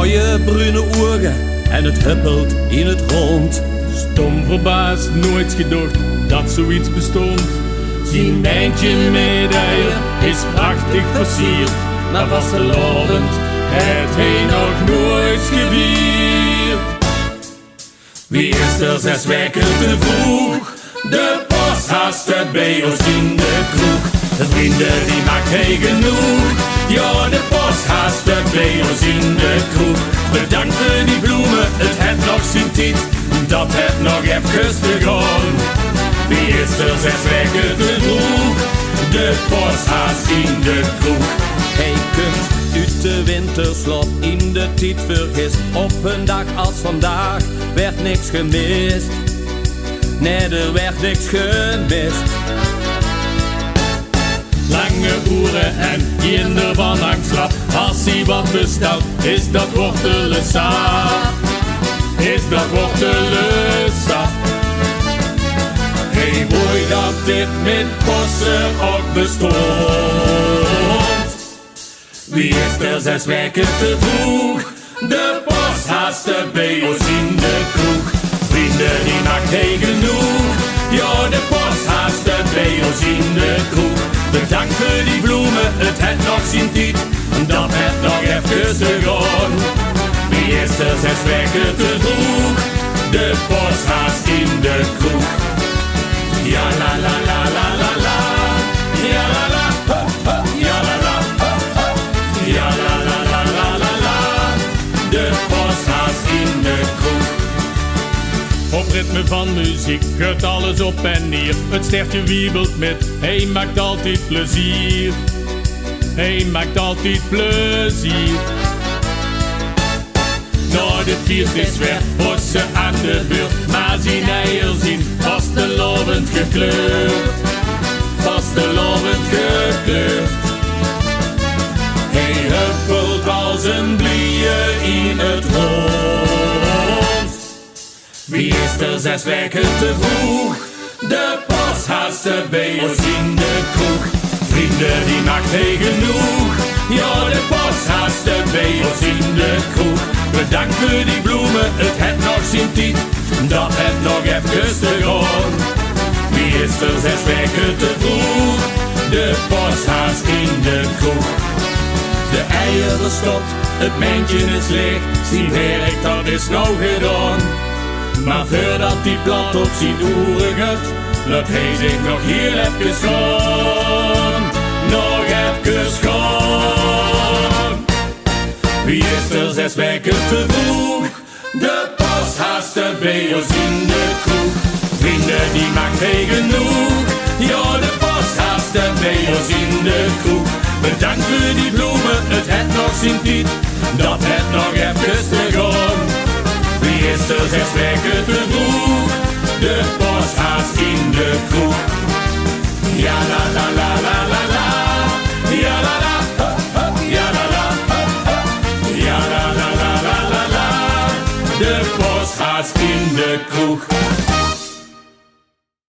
mooie bruine ogen en het huppelt in het rond. Stom verbaasd, nooit gedacht dat zoiets bestond. Zijn mijntje medaille is prachtig versierd, maar vastelovend het hij nog nooit gevierd. Wie is er 6 weken te vroeg? De póshaas staat bij ons in de kroeg. De vrienden die maakt hij genoeg. Ja, de póshaas staat bij ons in de kroeg. Bedankt voor die bloemen, het het nog zijn tijd. Dat het nog even te gaan. Wie is er 6 weken te vroeg? De póshaas in de kroeg. Hij kunt uit de winterslop in de tijd vergist. Op een dag als vandaag werd niks gemist. Nee, er werd niks gemist. Lange uren en kinder van angstslap. Als hij wat bestelt, is dat wortelensap. Is dat wortelensap. Hey, mooi dat dit met posten ook bestond. Wie is er 6 weken te vroeg? De póshaas staat bij ons in de kroeg. Vrienden die maakt hij genoeg. Ja, de póshaas staat bij ons in de kroeg. Bedankt voor die bloemen, het het nog zijn tijd. Dat het nog even te gaan. Wie is er 6 weken te vroeg? De póshaas in de kroeg. Ja la la la la la la. Ja la la ha ha. Ja la la ha ha. Ja la la la la la la. De póshaas in de kroeg. Op ritme van muziek gaat alles op en neer. Het stertje wiebelt met, hij maakt altijd plezier. Hij maakt altijd plezier. Nou, de vierde is weer, bossen aan de beurt. Maar zijn eieren zien vastelovend gekleurd. Vastelovend gekleurd. Hij huppelt als een blije in het rond. Wie is er 6 weken te vroeg? De póshaas staat bij ons in de kroeg. Vrienden die maakt hij genoeg. Ja, de póshaas staat bij ons in de kroeg. Bedankt voor die bloemen, het het nog zijn tijd. Dat het nog even te gaan. Wie is er 6 weken te vroeg? De póshaas in de kroeg. De eieren stopt, het mijntje is leeg. Zijn werk dat is nou gedaan. Maar voordat die plant op zijn oren gaat, laat hij zich nog hier even gaan. Nog even gaan. Wie is er 6 weken te vroeg? De póshaas staat bij ons in de kroeg. Vrienden die maakt hij genoeg. Ja, de póshaas staat bij ons in de kroeg. Bedankt voor die bloemen, het het nog zijn tijd. Dat het nog even te gaan. Wie is er 6 weken te vroeg? De póshaas in de kroeg. Ja la la la la la.